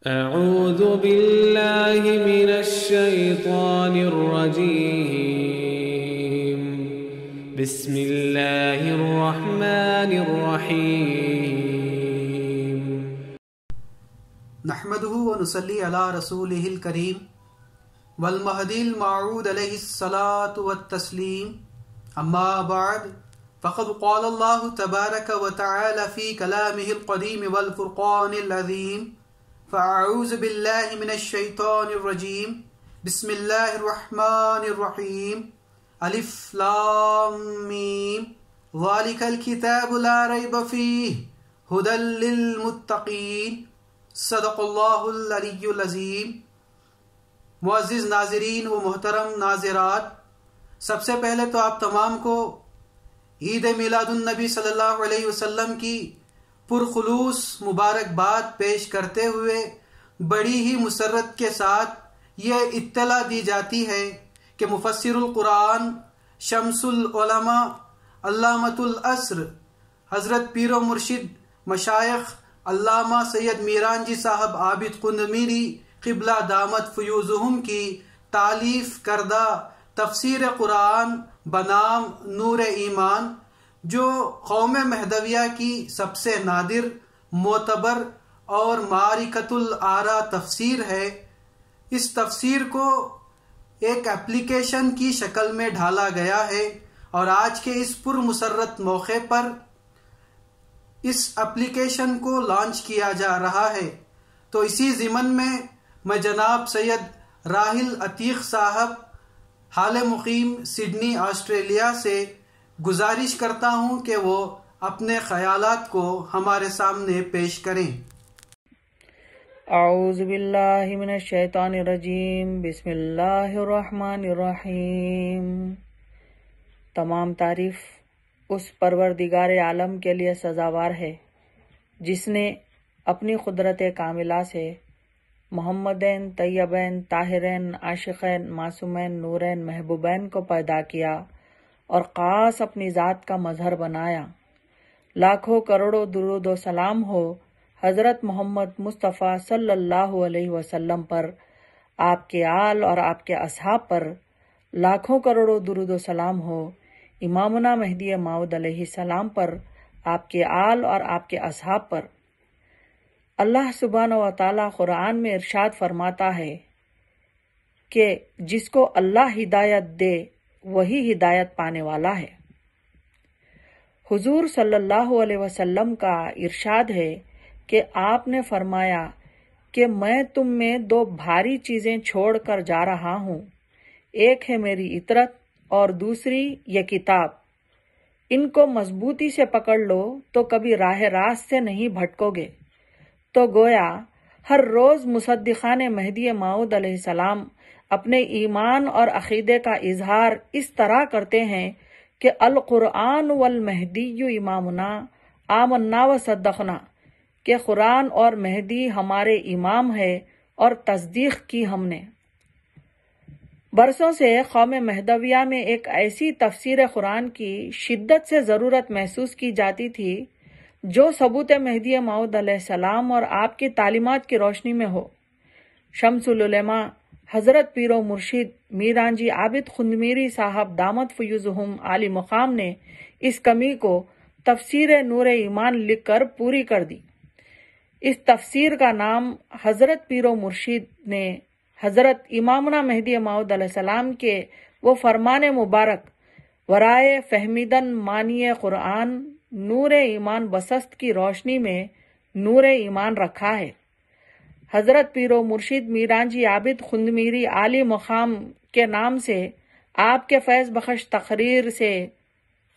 أعوذ بالله من الشيطان الرجيم. بسم الله الرحمن الرحيم. نحمده ونصلي على رسوله الكريم والمهدي الموعود عليه الصلاة والتسليم. أما بعد، فقد قال الله تبارك وتعالى في كلامه القديم والفرقان العظيم: فأعوذ بالله من الشيطان الرجيم. بسم الله الرحمن الرحيم. ألف لام ميم. ذلك الكتاب لا ريب فيه هدى للمتقين. صدق اللہ العلی العظیم. معزز ناظرین و محترم ناظرات، سب سے پہلے تو آپ تمام کو عید میلاد النبی صلی اللہ علیہ وسلم کی پرخلوص مبارکباد پیش کرتے ہوئے بڑی ہی مسرت کے ساتھ یہ اطلاع دی جاتی ہے کہ مفسر القرآن، شمس العلماء، علامۃ العصر، حضرت پیر و مرشد مشائخ علامہ سید میران جی صاحب عابد قندمیری قبلہ دامت فیوزہم کی تالیف کردہ تفسیر قرآن بنام نور ایمان، جو قوم مہدویہ کی سب سے نادر، معتبر اور معرکۃ الآراء تفسیر ہے، اس تفسیر کو ایک اپلیکیشن کی شکل میں ڈھالا گیا ہے، اور آج کے اس پرمسرت موقع پر اس اپلیکیشن کو لانچ کیا جا رہا ہے. تو اسی ضمن میں جناب سید راحل عتیق صاحب حال مقیم سڈنی آسٹریلیا سے گزارش کرتا ہوں کہ وہ اپنے خیالات کو ہمارے سامنے پیش کریں. اعوذ باللہ من الشیطان الرجیم. بسم اللہ الرحمن الرحیم. تمام تعریف اس پروردگار عالم کے لیے سزاوار ہے جس نے اپنی قدرت کاملہ سے محمدین، طیبین، طاہرین، عاشقین، معصومین، نورین، محبوبین کو پیدا کیا اور خاص اپنی ذات کا مظہر بنایا. لاکھوں کروڑوں درود و سلام ہو حضرت محمد مصطفیٰ صلی اللہ علیہ وسلم پر، آپ کے آل اور آپ کے اصحاب پر. لاکھوں کروڑوں درود و سلام ہو امامنا مہدی موعود علیہ السلام پر، آپ کے آل اور آپ کے اصحاب پر. اللہ سبحانہ و تعالیٰ قرآن میں ارشاد فرماتا ہے کہ جس کو اللہ ہدایت دے وہی ہدایت پانے والا ہے. حضور صلی اللہ علیہ وسلم کا ارشاد ہے کہ آپ نے فرمایا کہ میں تم میں دو بھاری چیزیں چھوڑ کر جا رہا ہوں، ایک ہے میری اطرت اور دوسری یہ کتاب. ان کو مضبوطی سے پکڑ لو تو کبھی راہ راست سے نہیں بھٹکو گے. تو گویا ہر روز مصدقان مہدی موعود علیہ السلام اپنے ایمان اور عقیدے کا اظہار اس طرح کرتے ہیں کہ القرآن والمہدی امامنا آمنا و صدقنا، کہ قرآن اور مہدی ہمارے امام ہے اور تصدیق کی ہم نے. برسوں سے قوم مہدویہ میں ایک ایسی تفسیر قرآن کی شدت سے ضرورت محسوس کی جاتی تھی جو ثبوت مہدی موعود علیہ السلام اور آپ کی تعلیمات کی روشنی میں ہو. شمس العلماء حضرت پیر و مرشد میران جی عابد قندمیری صاحب دامت فیوزہم عالی مقام نے اس کمی کو تفسیر نور ایمان لکھ کر پوری کر دی. اس تفسیر کا نام حضرت پیر و مرشد نے حضرت امامنا مہدی موعود علیہ السلام کے وہ فرمان مبارک ورائے فہمیدن معنی قرآن نور ایمان بسست کی روشنی میں نور ایمان رکھا ہے. حضرت پیر و مرشد میران جی عابد قندمیری عالی مقام کے نام سے آپ کے فیض بخش تقریر سے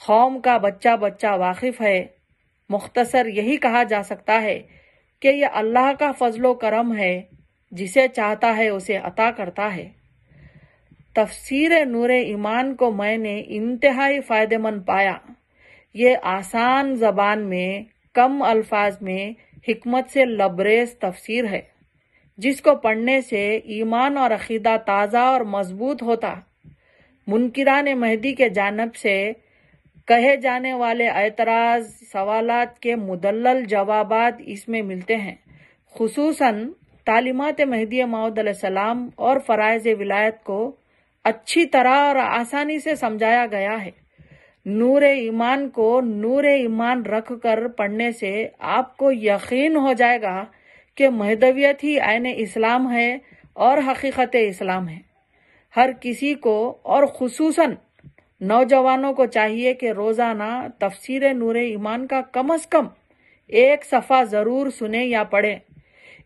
قوم کا بچہ بچہ واقف ہے. مختصر یہی کہا جا سکتا ہے کہ یہ اللہ کا فضل و کرم ہے، جسے چاہتا ہے اسے عطا کرتا ہے. تفسیر نور ایمان کو میں نے انتہائی فائدہ مند پایا. یہ آسان زبان میں کم الفاظ میں حکمت سے لبریز تفسیر ہے جس کو پڑھنے سے ایمان اور عقیدہ تازہ اور مضبوط ہوتا. منکران مہدی کے جانب سے کہے جانے والے اعتراض سوالات کے مدلل جوابات اس میں ملتے ہیں، خصوصاً تعلیمات مہدی موعود علیہ السلام اور فرائض ولایت کو اچھی طرح اور آسانی سے سمجھایا گیا ہے۔ نور ایمان کو نور ایمان رکھ کر پڑھنے سے آپ کو یقین ہو جائے گا کہ مہدویت ہی عین اسلام ہے اور حقیقت اسلام ہے۔ ہر کسی کو اور خصوصاً نوجوانوں کو چاہیے کہ روزانہ تفسیر نور ایمان کا کم از کم ایک صفحہ ضرور سنیں یا پڑھیں۔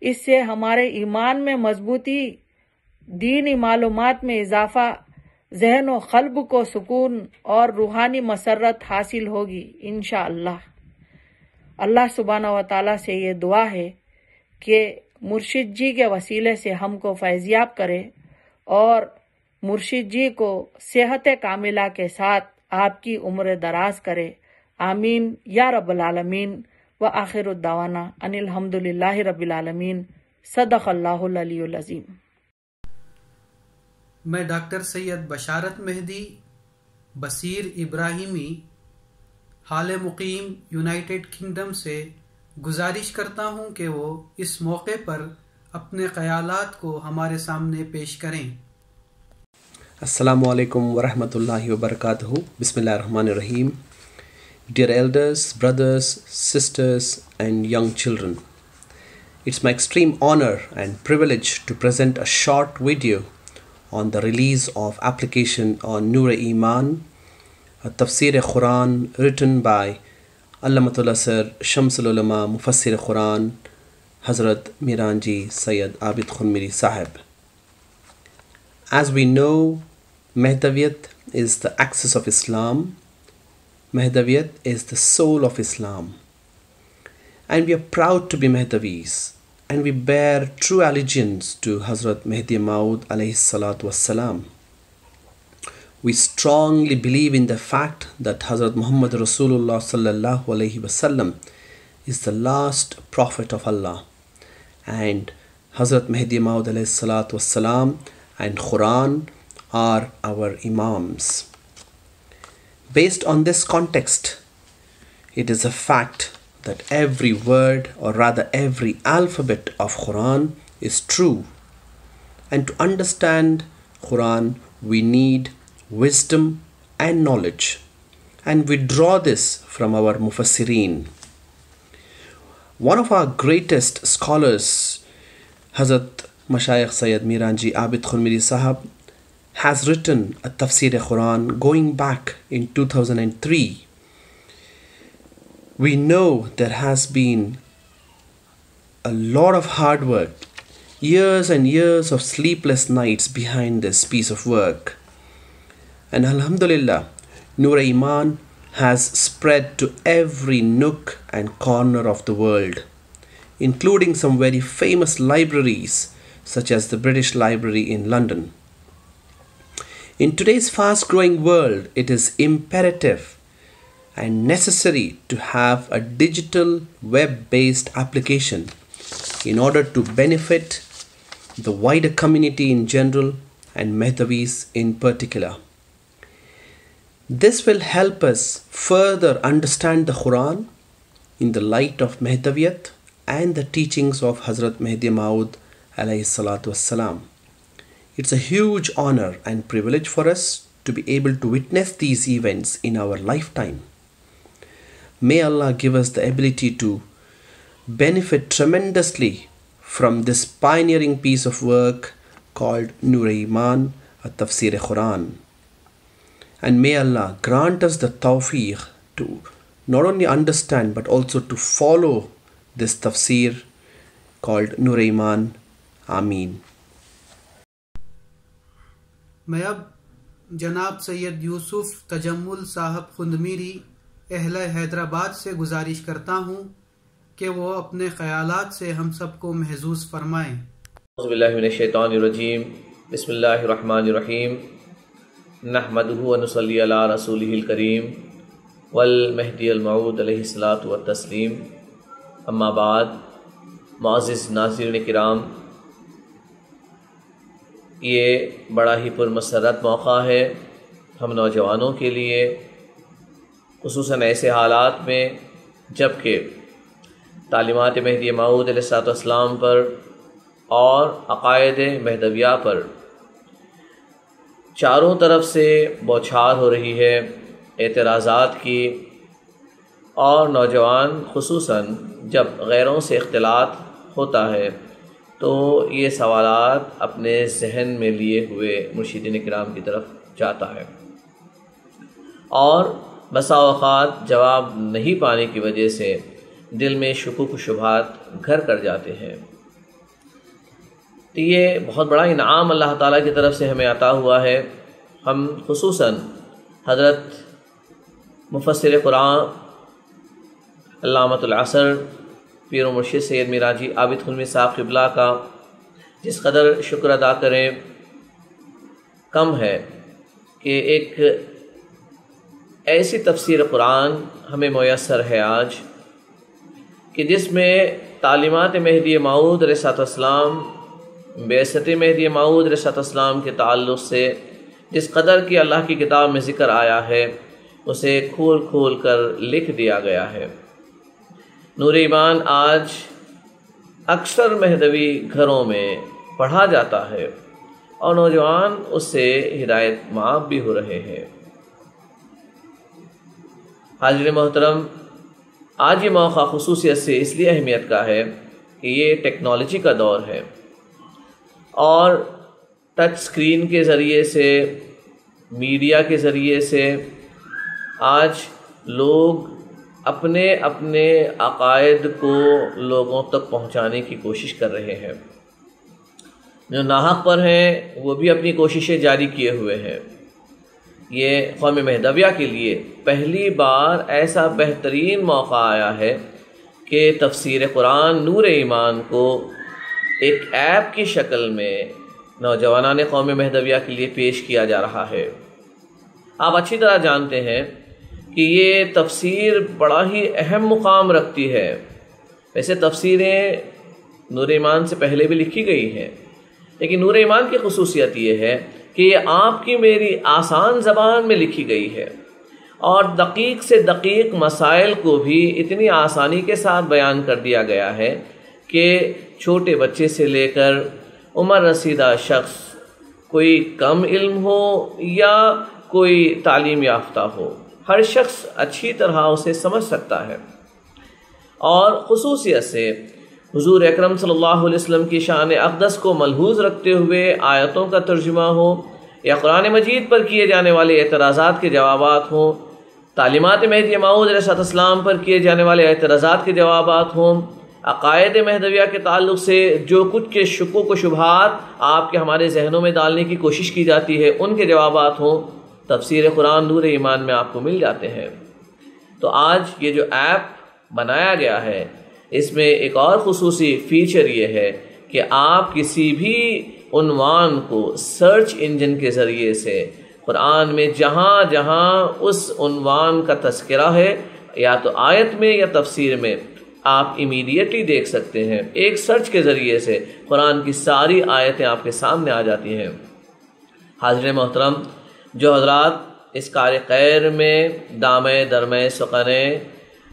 اس سے ہمارے ایمان میں مضبوطی، دینی معلومات میں اضافہ، ذہن و قلب کو سکون اور روحانی مسرت حاصل ہوگی انشاءاللہ۔ اللہ سبحانہ و تعالیٰ سے یہ دعا ہے کہ مرشد جی کے وسیلے سے ہم کو فیضیاب کرے اور مرشد جی کو صحت کاملہ کے ساتھ آپ کی عمر دراز کرے، آمین یا رب العالمین۔ وآخر الدعوانا ان الحمدللہ رب العالمین۔ صدق اللہ العلی العظیم۔ میں ڈاکٹر سید بشارت مہدی بصیر ابراہیمی حال مقیم یونائیٹڈ کنگڈم سے گزارش کرتا ہوں کہ وہ اس موقع پر اپنے خیالات کو ہمارے سامنے پیش کریں۔ السلام علیکم ورحمۃ اللہ وبرکاتہ۔ بسم اللہ الرحمن الرحیم۔ Dear elders, brothers, sisters and young children, it's my extreme honor and privilege to present a short video on the release of application on Nur Iman, a Tafsir Quran written by Allamatul Asr Shamsul Ulama Mufassir Quran Hazrat Miranji Sayyid Abid Khunmiri Sahib. As we know, Mahdaviyat is the axis of Islam. Mahdaviyat is the soul of Islam. And we are proud to be Mahdavis, and we bear true allegiance to Hazrat Mehdi Maud alayhi salatu wassalam. We strongly believe in the fact that Hazrat Muhammad Rasulullah sallallahu alayhi wasallam is the last prophet of Allah, and Hazrat Mehdi Maud alayhi salatu wassalam and Quran are our imams. Based on this context, it is a fact that every word, or rather every alphabet of Quran is true. And to understand Quran, we need wisdom and knowledge. And we draw this from our Mufassirin. One of our greatest scholars, Hazrat Mashayikh Sayyid Miranji Abid Khunmiri Sahab, has written a Tafsir Quran going back in 2003. We know there has been a lot of hard work, years and years of sleepless nights behind this piece of work. And Alhamdulillah, Nur Iman has spread to every nook and corner of the world, including some very famous libraries such as the British Library in London. In today's fast-growing world, it is imperative and necessary to have a digital web-based application in order to benefit the wider community in general and Mahdavis in particular. This will help us further understand the Quran in the light of Mahdaviyat and the teachings of Hazrat Mehdi Maud alayhi salatu wassalam. It's a huge honor and privilege for us to be able to witness these events in our lifetime. May Allah give us the ability to benefit tremendously from this pioneering piece of work called Nur Iman, a Tafsir Quran. And may Allah grant us the tawfiq to not only understand but also to follow this tafsir called Nur Iman. Ameen. میں اب جناب سید یوسف تجمل صاحب خندمیری اہل حیدرآباد سے گزارش کرتا ہوں کہ وہ اپنے خیالات سے ہم سب کو محظوظ فرمائیں۔ اعوذ باللہ من الشیطان الرجیم، بسم اللہ الرحمن الرحیم، نحمدہ ونصلی علی رسولہ الکریم والمہدی الموعود علیہ الصلاۃ والتسلیم، اما بعد۔ معزز ناظرین کرام، یہ بڑا ہی پرمسرت موقع ہے ہم نوجوانوں کے لیے، خصوصاً ایسے حالات میں جب کہ تعلیمات مہدی موعود علیہ السلام پر اور عقائد مہدویہ پر چاروں طرف سے بوچھار ہو رہی ہے اعتراضات کی، اور نوجوان خصوصاً جب غیروں سے اختلاط ہوتا ہے تو یہ سوالات اپنے ذہن میں لیے ہوئے مرشدین کرام کی طرف جاتا ہے، اور بسا اوقات جواب نہیں پانے کی وجہ سے دل میں شکوک و شبہات گھر کر جاتے ہیں۔ تو یہ بہت بڑا انعام اللہ تعالیٰ کی طرف سے ہمیں عطا ہوا ہے۔ ہم خصوصاً حضرت مفسر قرآن علامۃ العصر پیر و مرشد سید میر حاجی عابد خلمی صاحب قبلہ کا جس قدر شکر ادا کریں کم ہے کہ ایک ایسی تفسیر قرآن ہمیں میسر ہے آج کہ جس میں تعلیمات مہدی موعود علیہ السلام، بعثت مہدی موعود علیہ السلام کے تعلق سے جس قدر کی اللہ کی کتاب میں ذکر آیا ہے اسے کھول کھول کر لکھ دیا گیا ہے۔ نور ایمان آج اکثر مہدوی گھروں میں پڑھا جاتا ہے اور نوجوان اس سے ہدایت مآب بھی ہو رہے ہیں۔ حاضرین محترم، آج یہ موقع خصوصیت سے اس لیے اہمیت کا ہے کہ یہ ٹیکنالوجی کا دور ہے، اور ٹچ سکرین کے ذریعے سے، میڈیا کے ذریعے سے آج لوگ اپنے اپنے عقائد کو لوگوں تک پہنچانے کی کوشش کر رہے ہیں۔ جو ناحق پر ہیں وہ بھی اپنی کوششیں جاری کیے ہوئے ہیں۔ یہ قوم مہدویہ کے لیے پہلی بار ایسا بہترین موقع آیا ہے کہ تفسیر قرآن نور ایمان کو ایک ایپ کی شکل میں نوجوانان قوم مہدویہ کے لیے پیش کیا جا رہا ہے۔ آپ اچھی طرح جانتے ہیں کہ یہ تفسیر بڑا ہی اہم مقام رکھتی ہے۔ ویسے تفسیریں نور ایمان سے پہلے بھی لکھی گئی ہیں، لیکن نور ایمان کی خصوصیت یہ ہے کہ یہ آپ کی میری آسان زبان میں لکھی گئی ہے، اور دقیق سے دقیق مسائل کو بھی اتنی آسانی کے ساتھ بیان کر دیا گیا ہے کہ چھوٹے بچے سے لے کر عمر رسیدہ شخص، کوئی کم علم ہو یا کوئی تعلیم یافتہ ہو، ہر شخص اچھی طرح اسے سمجھ سکتا ہے۔ اور خصوصیت سے حضور اکرم صلی اللہ علیہ وسلم کی شان اقدس کو ملحوظ رکھتے ہوئے آیتوں کا ترجمہ ہو، یا قرآن مجید پر کیے جانے والے اعتراضات کے جوابات ہوں، تعلیمات مہدی موعود علیہ السلام پر کیے جانے والے اعتراضات کے جوابات ہوں، عقائد مہدویہ کے تعلق سے جو کچھ کے شکوک و شبہات آپ کے ہمارے ذہنوں میں ڈالنے کی کوشش کی جاتی ہے ان کے جوابات ہوں، تفسیر قرآن نور ایمان میں آپ کو مل جاتے ہیں۔ تو آج یہ جو ایپ بنایا گیا ہے اس میں ایک اور خصوصی فیچر یہ ہے کہ آپ کسی بھی عنوان کو سرچ انجن کے ذریعے سے قرآن میں جہاں جہاں اس عنوان کا تذکرہ ہے، یا تو آیت میں یا تفسیر میں، آپ امیڈیٹلی دیکھ سکتے ہیں۔ ایک سرچ کے ذریعے سے قرآن کی ساری آیتیں آپ کے سامنے آ جاتی ہیں۔ حاضرین محترم، جو حضرات اس کار خیر میں دامے درمے سقنے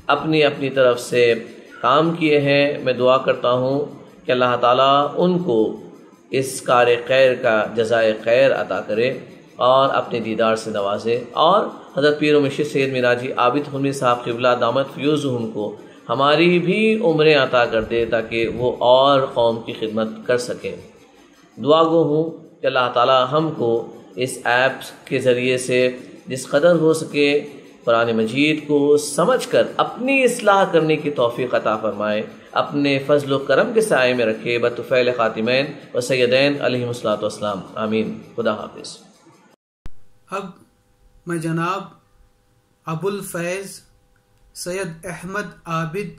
اپنی اپنی طرف سے کام کیے ہیں، میں دعا کرتا ہوں کہ اللہ تعالیٰ ان کو اس کار خیر کا جزائے خیر عطا کرے اور اپنے دیدار سے نوازے، اور حضرت پیر و مرشد سید میر حاجی عابد خلمی صاحب قبلہ دامت فیوزہم کو ہماری بھی عمریں عطا کر دے تاکہ وہ اور قوم کی خدمت کر سکیں۔ دعا گو ہوں کہ اللہ تعالیٰ ہم کو اس ایپ کے ذریعے سے جس قدر ہو سکے قرآن مجید کو سمجھ کر اپنی اصلاح کرنے کی توفیق عطا فرمائے، اپنے فضل و کرم کے سائے میں رکھے، بطفیل خاتمین و سیدین علیہم الصلوۃ والسلام، آمین۔ خدا حافظ۔ اب میں جناب ابو الفیض سید احمد عابد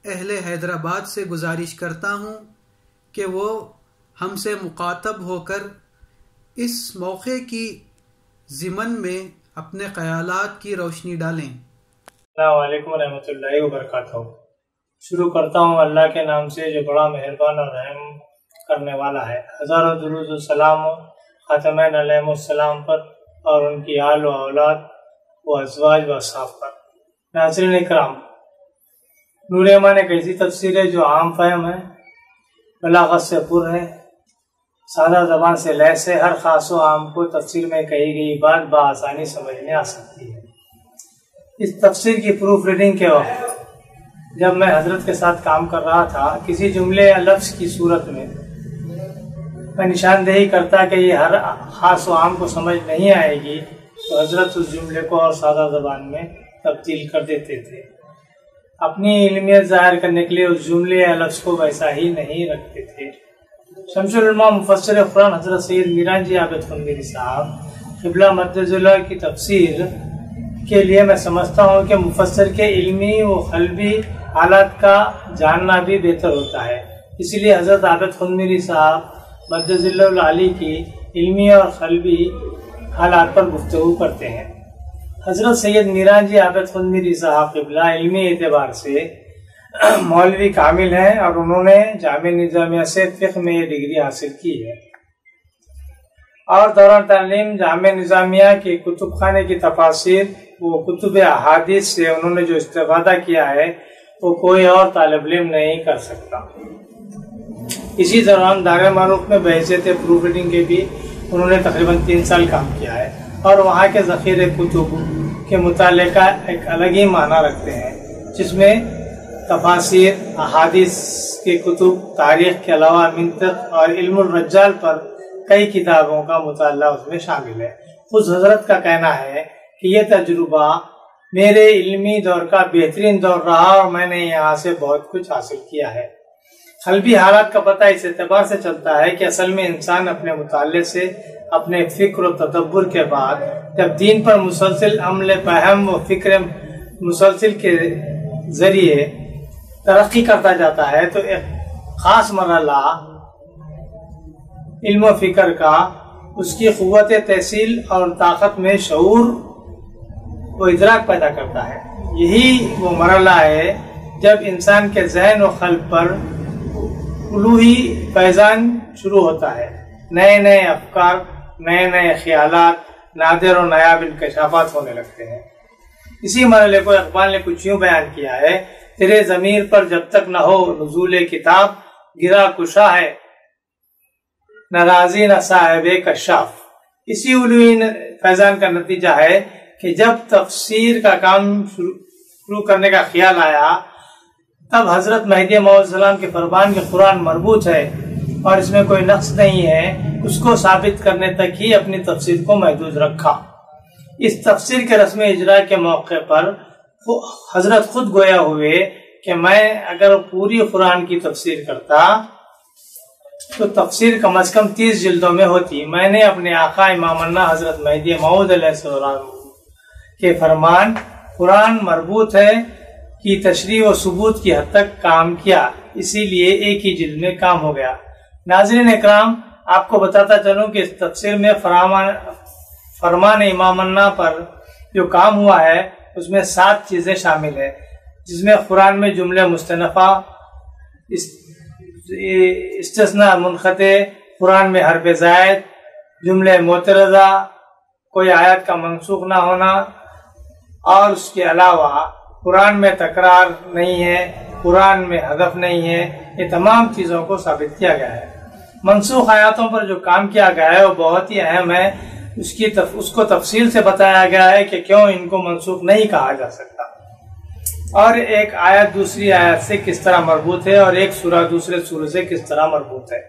اہل حیدرآباد سے گزارش کرتا ہوں کہ وہ ہم سے مخاطب ہو کر اس موقع کی ضمن میں اپنے خیالات کی روشنی ڈالیں۔ السلام علیکم ورحمۃ اللہ وبرکاتہ۔ شروع کرتا ہوں اللہ کے نام سے جو بڑا مہربان اور رحم کرنے والا ہے۔ ہزاروں درود و سلام خاتمین علیہ السلام پر اور ان کی آل و اولاد و ازواج و اصحاب پر۔ ناظرین اکرام، نور ایمان ایک ایسی تفسیر ہے جو عام فہم ہے، بلاغت سے پر ہے، سادہ زبان سے لیس ہے، ہر خاص و عام کو تفسیر میں کہی گئی بات بآسانی سمجھ میں آ سکتی ہے۔ اس تفسیر کی پروف ریڈنگ کے وقت جب میں حضرت کے ساتھ کام کر رہا تھا، کسی جملے یا لفظ کی صورت میں نشاندہی کرتا کہ یہ ہر خاص و عام کو سمجھ نہیں آئے گی، تو حضرت اس جملے کو اور سادہ زبان میں تبدیل کر دیتے تھے۔ اپنی علمیت ظاہر کرنے کے لیے اس جملے یا لفظ کو ویسا ہی نہیں رکھتے تھے۔ شمس العلماء مفسر قرآن حضرت سید میران جی عابد خنویری صاحب قبلہ مدد اللہ کی تفسیر کے لیے میں سمجھتا ہوں کہ مفسر کے علمی و قلبی حالات کا جاننا بھی بہتر ہوتا ہے، اسی لیے حضرت عابد خنویری صاحب مدد اللہ العالی کی علمی اور قلبی حالات پر گفتگو کرتے ہیں۔ حضرت سید میران جی عابد خنویری صاحب قبلہ علمی اعتبار سے مولوی کامل ہیں اور انہوں نے جامعہ نظامیہ سے فقہ میں یہ ڈگری حاصل کی ہے، اور دوران تعلیم جامعہ نظامیہ کے کتب خانے کی تفاسیر وہ کتب احادیث سے انہوں نے جو استفادہ کیا ہے وہ کوئی اور طالب علم نہیں کر سکتا۔ اسی دوران دار معروف میں بحیثیت پروف ریڈنگ کے بھی انہوں نے تقریباً 3 سال کام کیا ہے، اور وہاں کے ذخیرے کتب کے مطالعے کا ایک الگ ہی معنی رکھتے ہیں، جس میں تفاسیر، احادیث کے کتب، تاریخ کے علاوہ منطق اور علم الرجال پر کئی کتابوں کا مطالعہ اس میں شامل ہے۔ خود حضرت کا کہنا ہے کہ یہ تجربہ میرے علمی دور کا بہترین دور رہا اور میں نے یہاں سے بہت کچھ حاصل کیا ہے۔ قلبی حالات کا پتہ اس اعتبار سے چلتا ہے کہ اصل میں انسان اپنے مطالعے سے، اپنے فکر و تدبر کے بعد جب دین پر مسلسل عمل فہم و فکر مسلسل کے ذریعے ترقی کرتا جاتا ہے تو ایک خاص مرحلہ علم و فکر کا اس کی قوت تحصیل اور طاقت میں شعور و ادراک پیدا کرتا ہے۔ یہی وہ مرحلہ ہے جب انسان کے ذہن و قلب پر الوہی فیضان شروع ہوتا ہے، نئے نئے افکار، نئے نئے خیالات، نادر و نایاب انکشافات ہونے لگتے ہیں۔ اسی مرحلے کو اقبال نے کچھ یوں بیان کیا ہے: تیرے ضمیر پر جب تک نہ ہو نزول کتاب، گرا کشا ہے ناراضی نہ صاحب کشاف۔ اسی الوہی فیضان کا نتیجہ ہے کہ جب تفسیر کا کام شروع کرنے کا خیال آیا، تب حضرت مہدی موعود علیہ السلام کے فرمان کے قرآن مربوط ہے اور اس میں کوئی نقص نہیں ہے، اس کو ثابت کرنے تک ہی اپنی تفسیر کو محدود رکھا۔ اس تفسیر کے رسم اجرا کے موقع پر حضرت خود گویا ہوئے کہ میں اگر پوری قرآن کی تفسیر کرتا تو تفسیر کم از کم 30 جلدوں میں ہوتی۔ میں نے اپنے آقا امام النا حضرت مہدی موعود علیہ السلام کے فرمان قرآن مربوط ہے کی تشریح و ثبوت کی حد تک کام کیا، اسی لیے ایک ہی جلد میں کام ہو گیا۔ ناظرین اکرام، آپ کو بتاتا چلوں کہ اس تفسیر میں فرمان امام النا پر جو کام ہوا ہے اس میں 7 چیزیں شامل ہیں، جس میں قرآن میں جملے مستنفہ، استثناء منقطع، قرآن میں حرف زائد، جملے معترضہ، کوئی آیت کا منسوخ نہ ہونا، اور اس کے علاوہ قرآن میں تکرار نہیں ہے، قرآن میں حذف نہیں ہے۔ یہ تمام چیزوں کو ثابت کیا گیا ہے۔ منسوخ آیاتوں پر جو کام کیا گیا ہے وہ بہت ہی اہم ہے، اس کو تفصیل سے بتایا گیا ہے کہ کیوں ان کو منسوخ نہیں کہا جا سکتا، اور ایک آیت دوسری آیت سے کس طرح مربوط ہے اور ایک سورہ دوسرے سورہ سے کس طرح مربوط ہے۔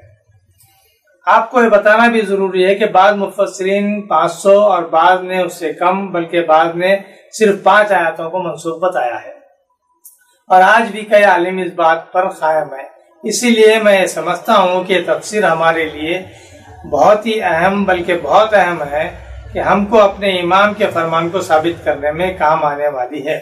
آپ کو یہ بتانا بھی ضروری ہے کہ بعض مفسرین 500 اور بعض نے اس سے کم، بلکہ بعض نے صرف 5 آیاتوں کو منسوخ بتایا ہے، اور آج بھی کئی عالم اس بات پر قائم ہے۔ اسی لیے میں یہ سمجھتا ہوں کہ تفسیر ہمارے لیے بہت ہی اہم، بلکہ بہت اہم ہے کہ ہم کو اپنے امام کے فرمان کو ثابت کرنے میں کام آنے والی ہے۔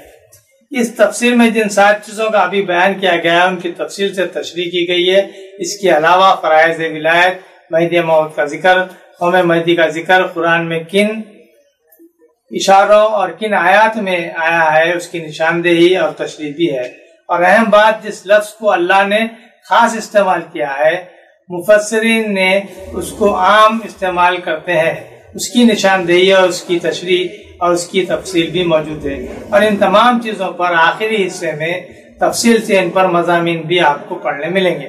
اس تفسیر میں جن 7 چیزوں کا ابھی بیان کیا گیا ہے ان کی تفصیل سے تشریح کی گئی ہے۔ اس کے علاوہ فرائض ولایت، مہدی موعود کا ذکر، قوم مہدی کا ذکر، قرآن میں کن اشاروں اور کن آیات میں آیا ہے اس کی نشاندہی اور تشریح بھی ہے، اور اہم بات جس لفظ کو اللہ نے خاص استعمال کیا ہے مفسرین نے اس کو عام استعمال کرتے ہیں، اس کی نشاندہی اور اس کی تشریح اور اس کی تفصیل بھی موجود ہے، اور ان تمام چیزوں پر آخری حصے میں تفصیل سے ان پر مضامین بھی آپ کو پڑھنے ملیں گے۔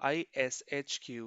ISHQNAMA